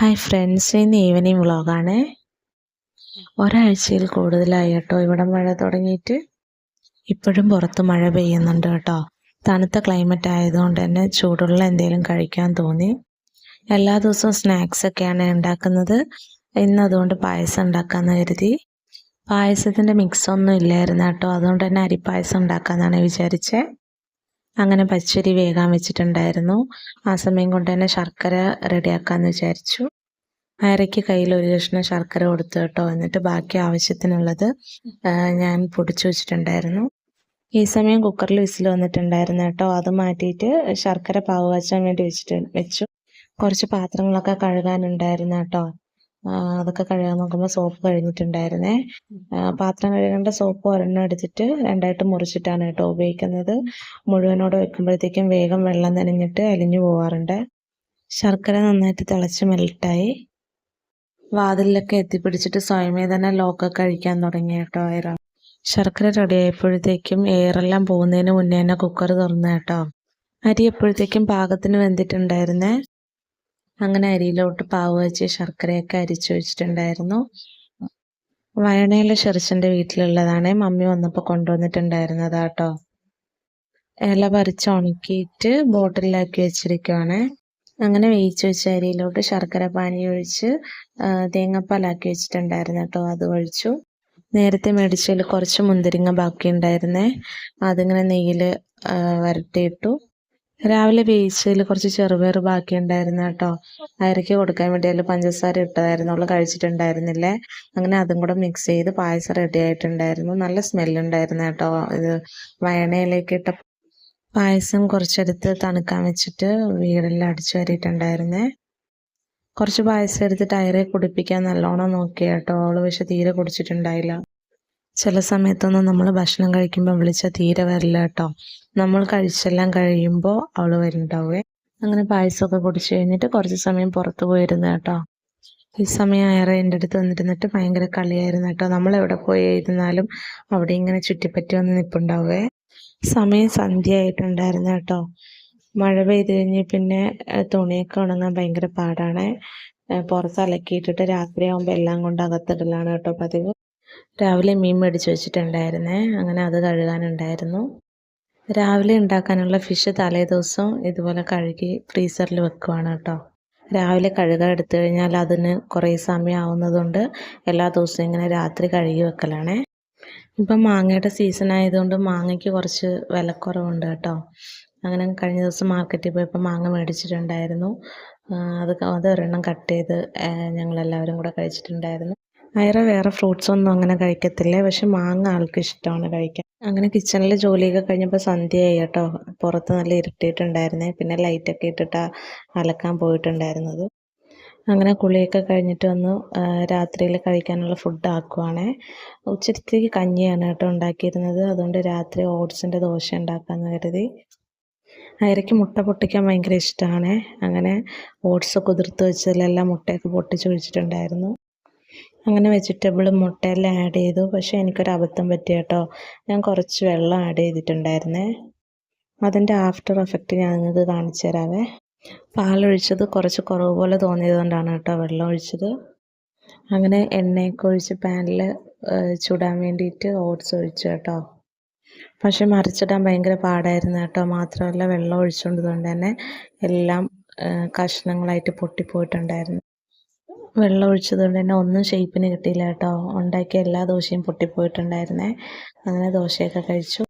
Hi friends, ഇന്ന് evening വ്ളോഗാണ്. ഒരാഴ്ചയിൽ കൂടുതലായി കേട്ടോ ഇവിടെ മഴ തുടങ്ങിയിട്ട്. ഇപ്പോഴും പുറത്ത് മഴ പെയ്യുന്നുണ്ട് കേട്ടോ. തണുത്ത ക്ലൈമറ്റ് ആയതുകൊണ്ട് തന്നെ ചൂടുള്ള എന്തെങ്കിലും കഴിക്കാൻ തോന്നി. എല്ലാ ദിവസവും സ്നാക്സ് ഒക്കെയാണ് ഉണ്ടാക്കുന്നത്. ഇന്ന് അതുകൊണ്ട് പായസം ഉണ്ടാക്കാമെന്ന് കരുതി. പായസത്തിൻ്റെ മിക്സ് ഒന്നും ഇല്ലായിരുന്നു കേട്ടോ, അതുകൊണ്ട് തന്നെ അരിപ്പായസം ഉണ്ടാക്കാമെന്നാണ് വിചാരിച്ചത്. അങ്ങനെ പച്ചരി വേകാൻ വെച്ചിട്ടുണ്ടായിരുന്നു. ആ സമയം കൊണ്ട് തന്നെ ശർക്കര റെഡിയാക്കാമെന്ന് വിചാരിച്ചു. അരയ്ക്ക് കയ്യിൽ ഒരു കഷ്ണം ശർക്കര കൊടുത്തു കേട്ടോ. എന്നിട്ട് ബാക്കി ആവശ്യത്തിനുള്ളത് ഞാൻ പൊടിച്ചു വെച്ചിട്ടുണ്ടായിരുന്നു. ഈ സമയം കുക്കറിൽ വിസിൽ വന്നിട്ടുണ്ടായിരുന്നു കേട്ടോ. അത് മാറ്റിയിട്ട് ശർക്കര പാവ് കാച്ചാൻ വേണ്ടി വെച്ചു. കുറച്ച് പാത്രങ്ങളൊക്കെ കഴുകാനുണ്ടായിരുന്നു കേട്ടോ. അതൊക്കെ കഴുകാൻ നോക്കുമ്പോൾ സോപ്പ് കഴിഞ്ഞിട്ടുണ്ടായിരുന്നേ. പാത്രം കഴുകേണ്ട സോപ്പ് ഒരെണ്ണം എടുത്തിട്ട് രണ്ടായിട്ട് മുറിച്ചിട്ടാണ് കേട്ടോ ഉപയോഗിക്കുന്നത്. മുഴുവനോടെ വെക്കുമ്പോഴത്തേക്കും വേഗം വെള്ളം നനഞ്ഞിട്ട് അലിഞ്ഞു പോവാറുണ്ട്. ശർക്കര നന്നായിട്ട് തിളച്ച് മെൽട്ടായി. വാതിലിലൊക്കെ എത്തിപ്പിടിച്ചിട്ട് സ്വയമേ തന്നെ ലോക്കൊക്കെ അഴിക്കാൻ തുടങ്ങി കേട്ടോ എയർ. ശർക്കര റെഡി ആയപ്പോഴത്തേക്കും എയറെല്ലാം പോകുന്നതിന് മുന്നേ തന്നെ കുക്കർ തുറന്നു കേട്ടോ. അരി എപ്പോഴത്തേക്കും പാകത്തിന് വെന്തിട്ടുണ്ടായിരുന്നേ. അങ്ങനെ അരിയിലോട്ട് പാവ് വെച്ച് ശർക്കരയൊക്കെ അരിച്ചു വെച്ചിട്ടുണ്ടായിരുന്നു. വയണയിലെ ചെറുച്ചൻ്റെ വീട്ടിലുള്ളതാണ്. മമ്മി വന്നപ്പോൾ കൊണ്ടുവന്നിട്ടുണ്ടായിരുന്നതാ കേട്ടോ. ഇല പറിച്ച് ഉണക്കിയിട്ട് ബോട്ടിലാക്കി വെച്ചിരിക്കുവാണ്. അങ്ങനെ വേവിച്ച് വെച്ച അരിയിലോട്ട് ശർക്കര പാനി ഒഴിച്ച് തേങ്ങാപ്പാലാക്കി വെച്ചിട്ടുണ്ടായിരുന്നു കേട്ടോ, അത് ഒഴിച്ചു. നേരത്തെ മേടിച്ചതിൽ കുറച്ച് മുന്തിരിങ്ങ ബാക്കി ഉണ്ടായിരുന്നേ, അതിങ്ങനെ നെയ്യിൽ വരട്ടിയിട്ടു. രാവിലെ വേവിച്ചതിൽ കുറച്ച് ചെറുപയർ ബാക്കി ഉണ്ടായിരുന്നു കേട്ടോ. അയരയ്ക്ക് കൊടുക്കാൻ വേണ്ടി അതിൽ പഞ്ചസാര ഇട്ടതായിരുന്നു, അവൾ കഴിച്ചിട്ടുണ്ടായിരുന്നില്ലേ. അങ്ങനെ അതും കൂടെ മിക്സ് ചെയ്ത് പായസം റെഡി ആയിട്ടുണ്ടായിരുന്നു. നല്ല സ്മെല്ലുണ്ടായിരുന്നു കേട്ടോ. ഇത് വയണയിലേക്ക് ഇട്ട പായസം കുറച്ചെടുത്ത് തണുക്കാൻ വെച്ചിട്ട് വീടെല്ലാം അടിച്ചു വാരിയിട്ടുണ്ടായിരുന്നേ. കുറച്ച് പായസം എടുത്തിട്ട് അയറെ കുടിപ്പിക്കാൻ നല്ലോണം നോക്കി കേട്ടോ. അവള് പക്ഷെ തീരെ കുടിച്ചിട്ടുണ്ടായില്ല. ചില സമയത്തൊന്നും നമ്മൾ ഭക്ഷണം കഴിക്കുമ്പോൾ വിളിച്ചാൽ തീരെ വരില്ല കേട്ടോ. നമ്മൾ കഴിച്ചെല്ലാം കഴിയുമ്പോൾ അവൾ വരുന്നുണ്ടാവേ. അങ്ങനെ പായസമൊക്കെ കുടിച്ചു കഴിഞ്ഞിട്ട് കുറച്ച് സമയം പുറത്ത് പോയിരുന്നു കേട്ടോ. ഈ സമയം അയറെ എൻ്റെ അടുത്ത് വന്നിരുന്നിട്ട് ഭയങ്കര കളിയായിരുന്നു കേട്ടോ. നമ്മളെവിടെ പോയി ഇരുന്നാലും അവിടെ ഇങ്ങനെ ചുറ്റിപ്പറ്റി വന്ന് നിൽപ്പുണ്ടാവേ. സമയം സന്ധ്യ ആയിട്ടുണ്ടായിരുന്നു കേട്ടോ. മഴ പെയ്ത് കഴിഞ്ഞ് പിന്നെ തുണിയൊക്കെ ഉണങ്ങാൻ ഭയങ്കര പാടാണ്. പുറത്ത് അലക്കിയിട്ടിട്ട് രാത്രിയാകുമ്പോൾ എല്ലാം കൊണ്ട് അകത്തിടലാണ് കേട്ടോ പതിവ്. രാവിലെ മീൻ മേടിച്ച് വെച്ചിട്ടുണ്ടായിരുന്നേ, അങ്ങനെ അത് കഴുകാനുണ്ടായിരുന്നു. രാവിലെ ഉണ്ടാക്കാനുള്ള ഫിഷ് തലേ ദിവസം ഇതുപോലെ കഴുകി ഫ്രീസറിൽ വെക്കുവാണ് കേട്ടോ. രാവിലെ കഴുകാൻ എടുത്തു കഴിഞ്ഞാൽ അതിന് കുറേ സമയം ആവുന്നതുകൊണ്ട് എല്ലാ ദിവസവും ഇങ്ങനെ രാത്രി കഴുകി വെക്കലാണേ. ഇപ്പം മാങ്ങയുടെ സീസൺ ആയതുകൊണ്ട് മാങ്ങയ്ക്ക് കുറച്ച് വിലക്കുറവുണ്ട് കേട്ടോ. അങ്ങനെ കഴിഞ്ഞ ദിവസം മാർക്കറ്റിൽ പോയപ്പോൾ മാങ്ങ മേടിച്ചിട്ടുണ്ടായിരുന്നു. അത് ഒരെണ്ണം കട്ട് ചെയ്ത് ഞങ്ങളെല്ലാവരും കൂടെ കഴിച്ചിട്ടുണ്ടായിരുന്നു. വേറെ ഫ്രൂട്ട്സ് ഒന്നും അങ്ങനെ കഴിക്കത്തില്ല, പക്ഷെ മാങ്ങ ആൾക്ക് ഇഷ്ടമാണ് കഴിക്കാൻ. അങ്ങനെ കിച്ചണിൽ ജോലിയൊക്കെ കഴിഞ്ഞപ്പോൾ സന്ധ്യയായി കേട്ടോ. പുറത്ത് നല്ല ഇരുട്ടിയിട്ടുണ്ടായിരുന്നേ. പിന്നെ ലൈറ്റൊക്കെ ഇട്ടിട്ട് അലക്കാൻ പോയിട്ടുണ്ടായിരുന്നത്. അങ്ങനെ കുളിയൊക്കെ കഴിഞ്ഞിട്ട് വന്നു രാത്രിയിൽ കഴിക്കാനുള്ള ഫുഡ് ആക്കുവാണേ. ഉച്ചത്തേക്ക് കഞ്ഞിയാണ് കേട്ടോ ഉണ്ടാക്കിയിരുന്നത്. അതുകൊണ്ട് രാത്രി ഓട്സിൻ്റെ ദോശ ഉണ്ടാക്കാമെന്ന് കരുതി. അയരയ്ക്ക് മുട്ട പൊട്ടിക്കാൻ ഭയങ്കര ഇഷ്ടമാണ്. അങ്ങനെ ഓട്സ് കുതിർത്ത് വെച്ചതിലെല്ലാം മുട്ടയൊക്കെ പൊട്ടിച്ചൊഴിച്ചിട്ടുണ്ടായിരുന്നു. അങ്ങനെ വെജിറ്റബിൾ മുട്ടയെല്ലാം ആഡ് ചെയ്തു. പക്ഷേ എനിക്കൊരു അബദ്ധം പറ്റി കേട്ടോ. ഞാൻ കുറച്ച് വെള്ളം ആഡ് ചെയ്തിട്ടുണ്ടായിരുന്നേ. അതിൻ്റെ ആഫ്റ്റർ എഫക്റ്റ് ഞാൻ നിങ്ങൾക്ക് കാണിച്ചു തരാവേ. പാലൊഴിച്ചത് കുറച്ച് കുറവ് പോലെ തോന്നിയതുകൊണ്ടാണ് കേട്ടോ വെള്ളം ഒഴിച്ചത്. അങ്ങനെ എണ്ണയൊക്കെ ഒഴിച്ച് പാനിൽ ചുടാൻ വേണ്ടിയിട്ട് ഓട്സ് ഒഴിച്ചു കേട്ടോ. പക്ഷെ മറിച്ചിടാൻ ഭയങ്കര പാടായിരുന്നു കേട്ടോ. മാത്രമല്ല വെള്ളം ഒഴിച്ചുകൊണ്ടതുകൊണ്ട് തന്നെ എല്ലാം കഷ്ണങ്ങളായിട്ട് പൊട്ടിപ്പോയിട്ടുണ്ടായിരുന്നു. വെള്ളം ഒഴിച്ചതുകൊണ്ട് തന്നെ ഒന്നും ഷേപ്പിന് കിട്ടിയില്ല കേട്ടോ. ഉണ്ടാക്കിയ എല്ലാ ദോശയും പൊട്ടിപ്പോയിട്ടുണ്ടായിരുന്നേ. അങ്ങനെ ദോശയൊക്കെ കഴിച്ചു.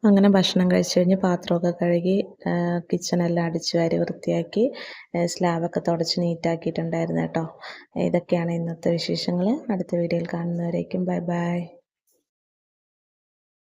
അങ്ങനെ ഭക്ഷണം കഴിച്ച് കഴിഞ്ഞ് പാത്രമൊക്കെ കഴുകി കിച്ചണെല്ലാം അടിച്ചു വാരി വൃത്തിയാക്കി സ്ലാബൊക്കെ തുടച്ച് നീറ്റാക്കിയിട്ടുണ്ടായിരുന്നു കേട്ടോ. ഇതൊക്കെയാണ് ഇന്നത്തെ വിശേഷങ്ങൾ. അടുത്ത വീഡിയോയിൽ കാണുന്നവരേക്കും ബൈ ബൈ.